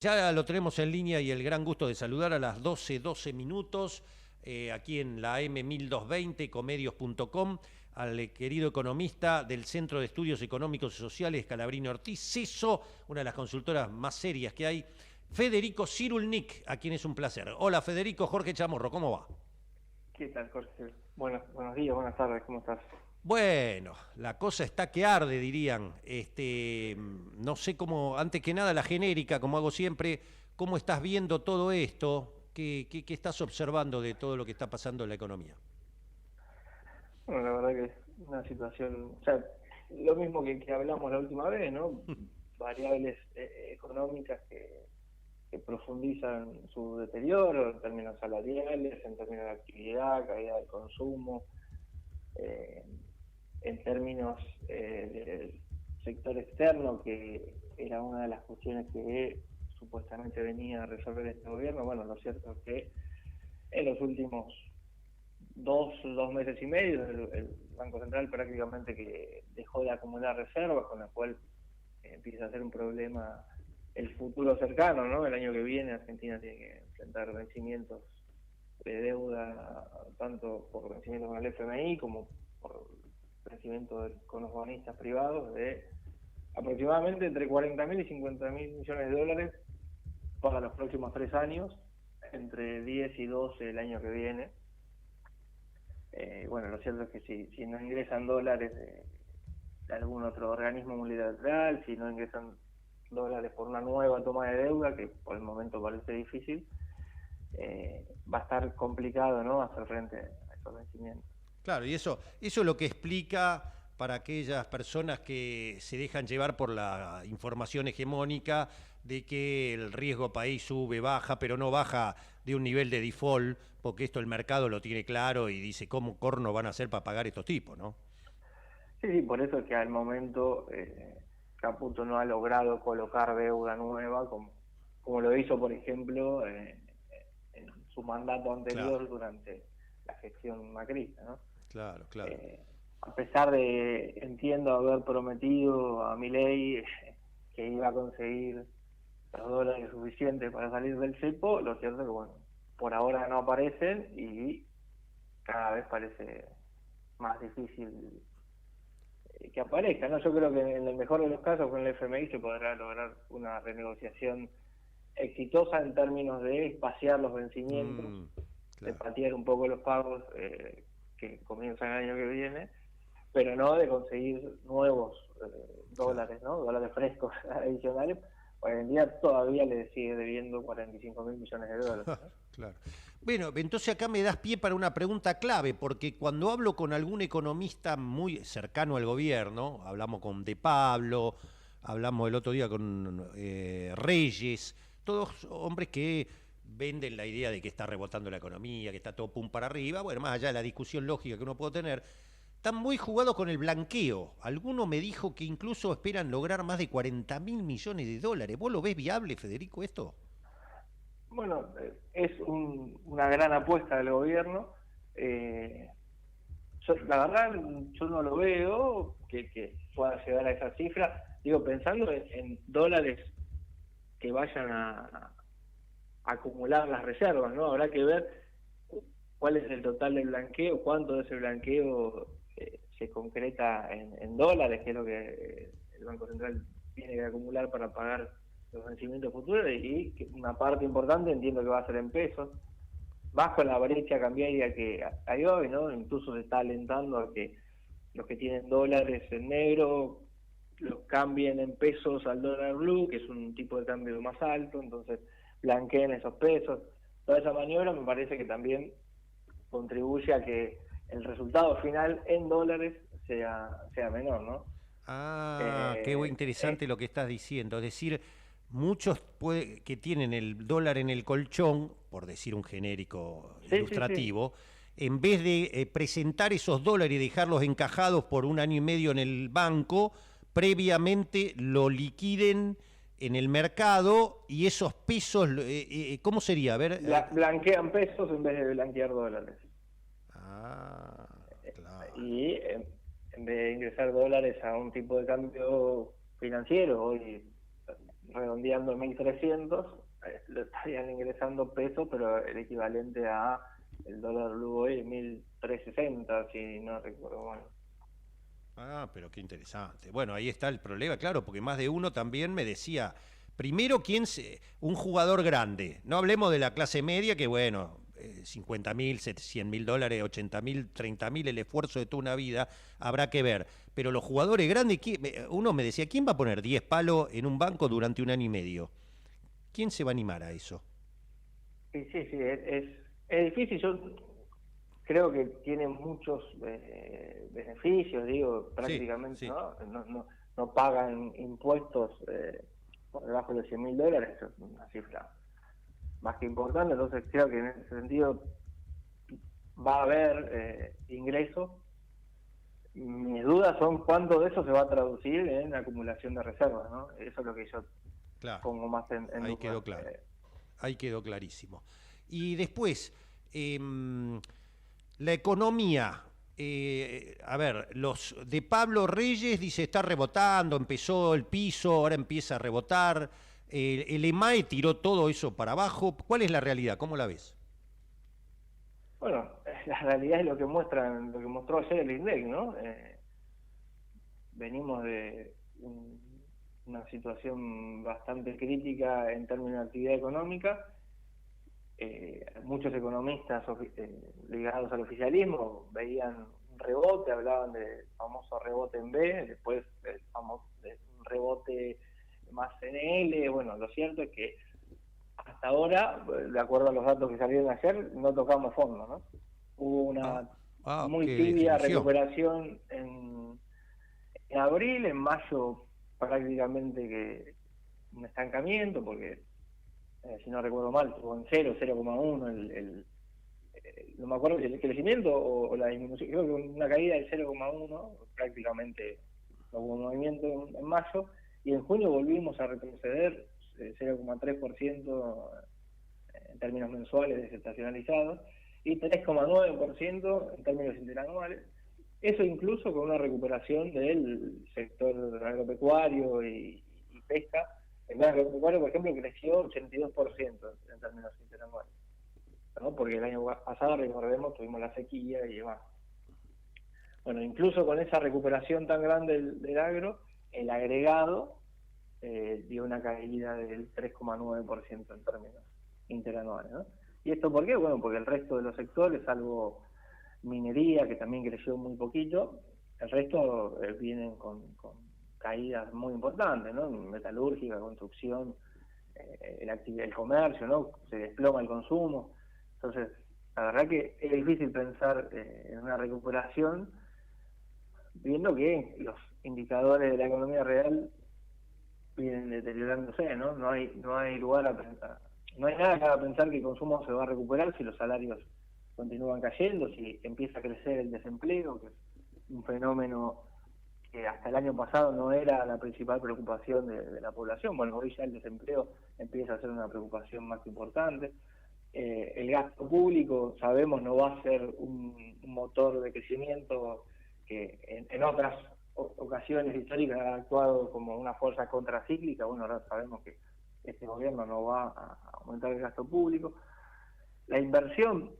Ya lo tenemos en línea y el gran gusto de saludar a las 12:12 minutos, aquí en la M1220, comedios.com, al querido economista del Centro de Estudios Económicos y Sociales, Scalabrini Ortiz, CESO, una de las consultoras más serias que hay, Federico Cirulnik, a quien es un placer. Hola Federico, Jorge Chamorro, ¿cómo va? ¿Qué tal, Jorge? Buenos días, buenas tardes, ¿cómo estás? Bueno, la cosa está que arde, dirían. No sé cómo, antes que nada la genérica, como hago siempre, ¿cómo estás viendo todo esto? ¿Qué estás observando de todo lo que está pasando en la economía? Bueno, la verdad que es una situación, o sea, lo mismo que hablamos la última vez, ¿no? Variables económicas que profundizan su deterioro en términos salariales, en términos de actividad, caída del consumo, eh, en términos del sector externo, que era una de las cuestiones que supuestamente venía a resolver este gobierno. Bueno, lo cierto es que en los últimos dos meses y medio, el Banco Central prácticamente que dejó de acumular reservas, con la cual empieza a ser un problema el futuro cercano, ¿no? El año que viene Argentina tiene que enfrentar vencimientos de deuda, tanto por vencimiento con el FMI como por vencimiento con los bonistas privados, de aproximadamente entre 40.000 y 50.000 millones de dólares para los próximos 3 años, entre 10 y 12 el año que viene. Bueno, lo cierto es que si no ingresan dólares de algún otro organismo multilateral, si no ingresan dólares por una nueva toma de deuda, que por el momento parece difícil, va a estar complicado, ¿no?, hacer frente a esos vencimientos. Claro, y eso es lo que explica para aquellas personas que se dejan llevar por la información hegemónica de que el riesgo país sube, baja, pero no baja de un nivel de default, porque esto el mercado lo tiene claro y dice cómo corno van a hacer para pagar estos tipos, ¿no? Sí, sí, por eso es que al momento Caputo no ha logrado colocar deuda nueva como lo hizo, por ejemplo, en su mandato Claro, anterior durante la gestión macrista, ¿no? claro, claro. Eh, a pesar de, entiendo, haber prometido a Milei que iba a conseguir los dólares suficientes para salir del cepo, lo cierto es que, bueno, por ahora no aparecen y cada vez parece más difícil que aparezca, ¿no? Yo creo que en el mejor de los casos con el FMI se podrá lograr una renegociación exitosa en términos de espaciar los vencimientos, Mm, de claro. patear un poco los pagos que comienzan el año que viene, pero no de conseguir nuevos Claro. dólares, ¿no? Dólares frescos adicionales. Hoy en día todavía le sigue debiendo 45.000 millones de dólares, ¿no? Claro. Bueno, entonces acá me das pie para una pregunta clave, porque cuando hablo con algún economista muy cercano al gobierno, hablamos con De Pablo, hablamos el otro día con Reyes, todos hombres que venden la idea de que está rebotando la economía, que está todo pum para arriba, bueno, más allá de la discusión lógica que uno puede tener, están muy jugados con el blanqueo. Alguno me dijo que incluso esperan lograr más de 40.000 millones de dólares. ¿Vos lo ves viable, Federico, esto? Bueno, es una gran apuesta del gobierno. La verdad, yo no lo veo que pueda llegar a esa cifra. Digo, pensando en dólares que vayan a acumular las reservas, ¿no? Habrá que ver cuál es el total del blanqueo, cuánto de ese blanqueo se concreta en dólares, que es lo que el Banco Central tiene que acumular para pagar los vencimientos futuros, y que una parte importante entiendo que va a ser en pesos, bajo la brecha cambiaria que hay hoy, ¿no? Incluso se está alentando a que los que tienen dólares en negro los cambien en pesos al dólar blue, que es un tipo de cambio más alto, entonces blanqueen esos pesos. Toda esa maniobra me parece que también contribuye a que el resultado final en dólares sea menor, ¿no? Ah, qué Eh, interesante eh, lo que estás diciendo. Es decir, muchos que tienen el dólar en el colchón, por decir un genérico sí, sí, sí. ilustrativo, en vez de presentar esos dólares y dejarlos encajados por un año y medio en el banco, previamente lo liquiden en el mercado y esos pesos, ¿cómo sería? A ver. Blanquean pesos en vez de blanquear dólares. Claro. Y en vez de ingresar dólares a un tipo de cambio financiero, hoy redondeando 1.300, lo estarían ingresando pesos, pero el equivalente a el dólar blue hoy es 1.360, si no recuerdo mal. Ah, pero qué interesante. Bueno, ahí está el problema, claro, porque más de uno también me decía, primero, un jugador grande, no hablemos de la clase media, que bueno, 50.000, 100.000 dólares, 80.000, 30.000, el esfuerzo de toda una vida, habrá que ver. Pero los jugadores grandes, uno me decía, ¿quién va a poner 10 palos en un banco durante un año y medio? ¿Quién se va a animar a eso? Sí, sí, sí, es difícil. Yo creo que tiene muchos beneficios, digo, Sí, prácticamente, sí, ¿no? No pagan impuestos por debajo de los $100.000, eso es una cifra más que importante, entonces creo que en ese sentido va a haber ingresos. Mis dudas son cuánto de eso se va a traducir en acumulación de reservas, ¿no? Eso es lo que yo claro, pongo más en ahí duda. quedó claro. Ahí quedó clarísimo. Y después, la economía. A ver, los de Pablo Reyes dice está rebotando, empezó el piso, ahora empieza a rebotar. El EMAE tiró todo eso para abajo. ¿Cuál es la realidad? ¿Cómo la ves? Bueno, la realidad es lo que lo que mostró ayer el INDEC, ¿no? Venimos de una situación bastante crítica en términos de actividad económica. Muchos economistas ligados al oficialismo veían un rebote, hablaban del famoso rebote en B, después el famoso un rebote más en L. Bueno, lo cierto es que hasta ahora, de acuerdo a los datos que salieron ayer, no tocamos fondo, ¿no? Hubo Ah, una muy qué tibia definición. recuperación en abril, en mayo prácticamente que un estancamiento, porque si no recuerdo mal, estuvo en 0,1 no me acuerdo si el crecimiento o la disminución, creo que una caída del 0,1, prácticamente no hubo movimiento en mayo, y en junio volvimos a retroceder 0,3% en términos mensuales desestacionalizados y 3,9% en términos interanuales. Eso incluso con una recuperación del sector agropecuario y pesca. El agropecuario, por ejemplo, creció 82% en términos interanuales, ¿no? Porque el año pasado, recordemos, tuvimos la sequía y demás. Bueno, incluso con esa recuperación tan grande del agro, el agregado dio una caída del 3,9% en términos interanuales, ¿no? ¿Y esto por qué? Bueno, porque el resto de los sectores, salvo minería, que también creció muy poquito, el resto vienen con caídas muy importantes, ¿no? Metalúrgica, construcción, el comercio, ¿no? Se desploma el consumo. Entonces, la verdad que es difícil pensar en una recuperación viendo que los indicadores de la economía real vienen deteriorándose, ¿no? No hay lugar a pensar, no hay nada que haga pensar que el consumo se va a recuperar si los salarios continúan cayendo, si empieza a crecer el desempleo, que es un fenómeno que hasta el año pasado no era la principal preocupación de la población. Bueno, hoy ya el desempleo empieza a ser una preocupación más importante. El gasto público, sabemos, no va a ser un motor de crecimiento que en otras ocasiones históricas ha actuado como una fuerza contracíclica. Bueno, ahora sabemos que este gobierno no va a aumentar el gasto público. La inversión,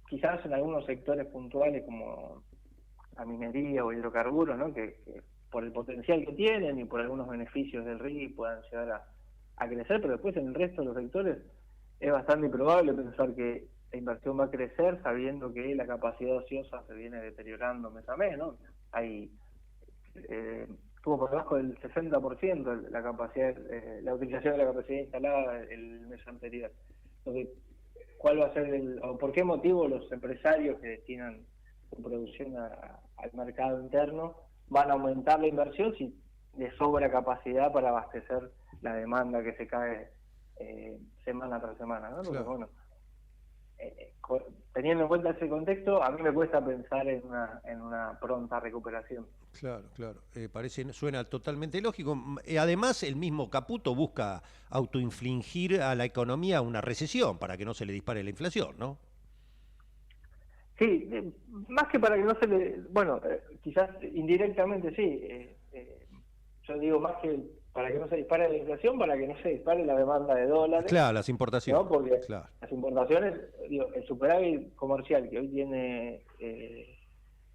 quizás en algunos sectores puntuales como la minería o hidrocarburos, ¿no? Que por el potencial que tienen y por algunos beneficios del RI puedan llegar a crecer, pero después en el resto de los sectores es bastante improbable pensar que la inversión va a crecer sabiendo que la capacidad ociosa se viene deteriorando mes a mes, ¿no? Estuvo por debajo del 60% la capacidad, la utilización de la capacidad instalada el mes anterior. Entonces, ¿cuál va a ser o por qué motivo los empresarios que destinan su producción al mercado interno van a aumentar la inversión si les sobra capacidad para abastecer la demanda que se cae semana tras semana, ¿no? Entonces, Claro. bueno, teniendo en cuenta ese contexto, a mí me cuesta pensar en una pronta recuperación. Claro, claro. Suena totalmente lógico. Además, el mismo Caputo busca autoinfligir a la economía una recesión para que no se le dispare la inflación, ¿no? Sí, más que para que no bueno, quizás indirectamente sí. Yo digo más que para que no se dispare la inflación, para que no se dispare la demanda de dólares, Claro, las importaciones. ¿no? Porque Claro. las importaciones, digo, el superávit comercial que hoy tiene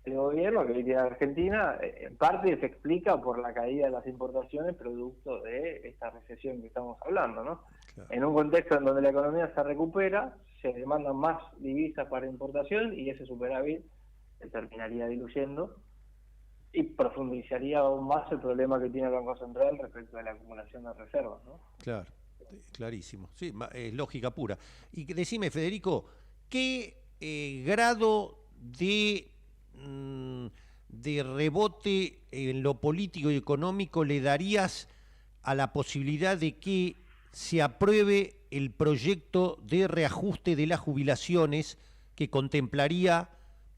el gobierno, que hoy tiene Argentina, en parte se explica por la caída de las importaciones producto de esta recesión que estamos hablando, ¿no? Claro. En un contexto en donde la economía se recupera, se demandan más divisas para importación y ese superávit se terminaría diluyendo y profundizaría aún más el problema que tiene el Banco Central respecto a la acumulación de reservas, ¿no? Claro, clarísimo. Sí, es lógica pura. Y decime, Federico, ¿qué grado de rebote en lo político y económico le darías a la posibilidad de que se apruebe el proyecto de reajuste de las jubilaciones que contemplaría,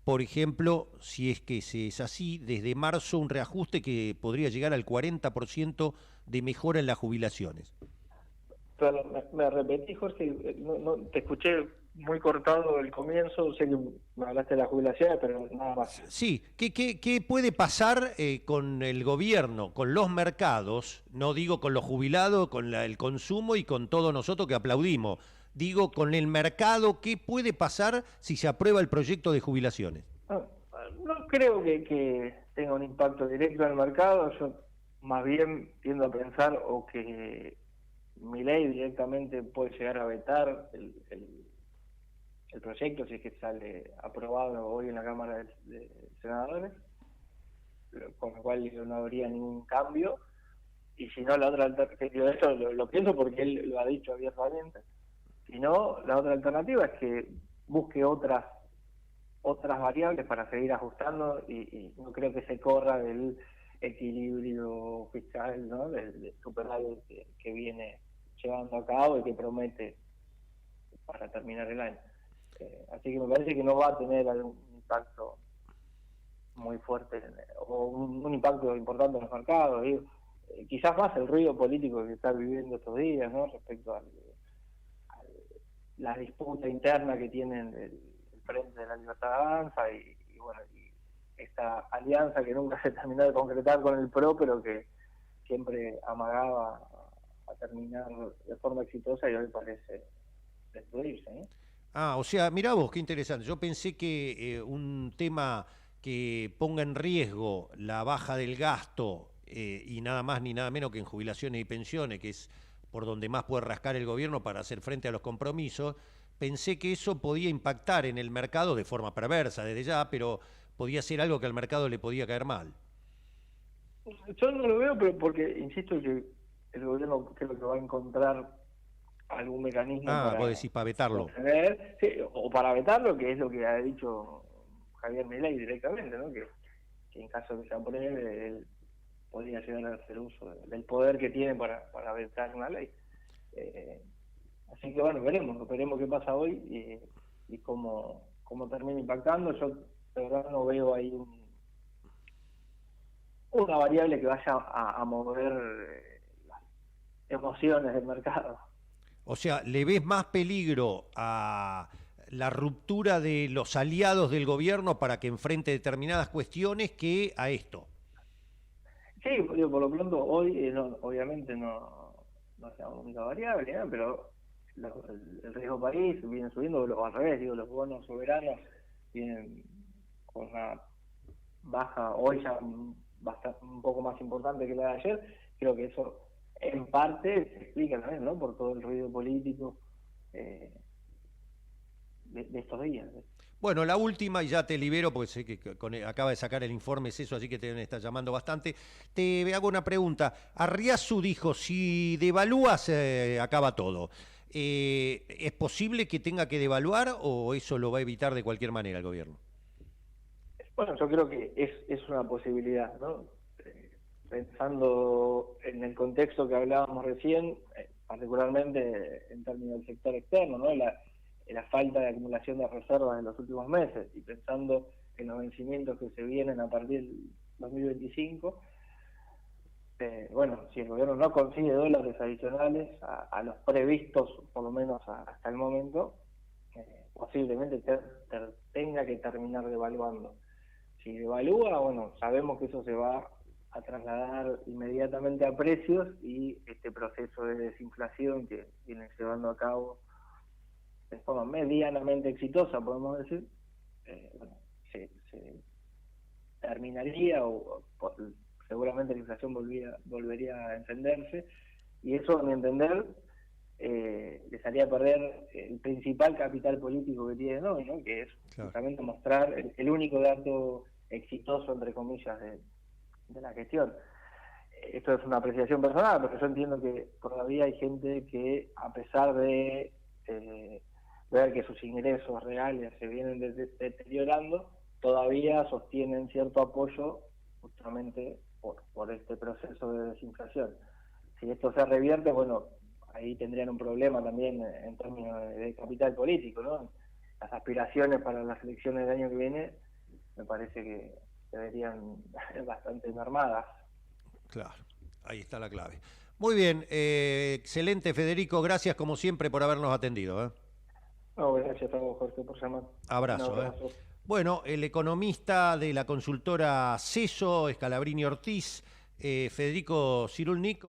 por ejemplo, si es que es así, desde marzo un reajuste que podría llegar al 40% de mejora en las jubilaciones? Pero me repetí, Jorge, no, te escuché muy cortado el comienzo, sé que me hablaste de las jubilaciones, pero nada más. Sí, ¿qué puede pasar con el gobierno, con los mercados? No digo con los jubilados, con el consumo y con todos nosotros que aplaudimos. Digo, con el mercado, ¿qué puede pasar si se aprueba el proyecto de jubilaciones? No creo que tenga un impacto directo en el mercado, yo más bien tiendo a pensar o que Milei directamente puede llegar a vetar el proyecto si es que sale aprobado hoy en la Cámara de Senadores, con lo cual no habría ningún cambio. Y si no, la otra alternativa, esto lo pienso porque él lo ha dicho abiertamente, si no, la otra alternativa es que busque otras variables para seguir ajustando y no creo que se corra del equilibrio fiscal, ¿no? del superávit que viene llevando a cabo y que promete para terminar el año. Así que me parece que no va a tener algún impacto muy fuerte o un impacto importante en los mercados. Quizás más el ruido político que está viviendo estos días, ¿no? Respecto a la disputa interna que tienen el Frente de la Libertad Avanza y bueno, y esta alianza que nunca se terminó de concretar con el PRO, pero que siempre amagaba a terminar de forma exitosa y hoy parece destruirse, ¿no? O sea, mirá vos, qué interesante. Yo pensé que un tema que ponga en riesgo la baja del gasto y nada más ni nada menos que en jubilaciones y pensiones, que es por donde más puede rascar el gobierno para hacer frente a los compromisos, pensé que eso podía impactar en el mercado de forma perversa desde ya, pero podía ser algo que al mercado le podía caer mal. Yo no lo veo, pero porque insisto que el gobierno creo que va a encontrar algún mecanismo Vos decís para vetarlo. sí, o para vetarlo, que es lo que ha dicho Javier Milei directamente, ¿no? Que en caso de que se apruebe, él podría llegar a hacer uso del poder que tiene para vetar una ley. Así que bueno, veremos qué pasa hoy y cómo termina impactando. Yo de verdad no veo ahí una variable que vaya a mover las emociones del mercado. O sea, ¿le ves más peligro a la ruptura de los aliados del gobierno para que enfrente determinadas cuestiones que a esto? Sí, digo, por lo pronto hoy obviamente no es la única variable, ¿no? Pero el riesgo país viene subiendo, o al revés, digo, los bonos soberanos vienen con una baja, hoy ya un poco más importante que la de ayer. Creo que eso en parte se explica también, ¿no? Por todo el ruido político de estos días. Bueno, la última, y ya te libero, porque sé que acaba de sacar el informe, es eso, así que te deben estar llamando bastante. Te hago una pregunta. Arriazu dijo, si devalúas, acaba todo. ¿Es posible que tenga que devaluar o eso lo va a evitar de cualquier manera el gobierno? Bueno, yo creo que es una posibilidad, ¿no? Pensando en el contexto que hablábamos recién, particularmente en términos del sector externo, ¿no? La falta de acumulación de reservas en los últimos meses y pensando en los vencimientos que se vienen a partir del 2025, bueno, si el gobierno no consigue dólares adicionales a los previstos, por lo menos hasta el momento, posiblemente tenga que terminar devaluando. Si devalúa, bueno, sabemos que eso se va a trasladar inmediatamente a precios, y este proceso de desinflación que viene llevando a cabo de forma medianamente exitosa, podemos decir, bueno, se terminaría seguramente la inflación volvería a encenderse, y eso, a mi entender, les haría perder el principal capital político que tienen hoy, ¿no? Que es justamente mostrar el único dato exitoso, entre comillas, de la gestión. Esto es una apreciación personal, pero yo entiendo que todavía hay gente que, a pesar de ver que sus ingresos reales se vienen deteriorando, todavía sostienen cierto apoyo justamente por este proceso de desinflación. Si esto se revierte, bueno, ahí tendrían un problema también en términos de capital político, ¿no? Las aspiraciones para las elecciones del año que viene me parece que deberían bastante mermadas. Claro, ahí está la clave. Muy bien, excelente, Federico, gracias como siempre por habernos atendido. No, gracias a vos, Jorge, por llamar. Abrazo. Un abrazo. Bueno, el economista de la consultora CESO, Scalabrini Ortiz, Federico Cirulnik.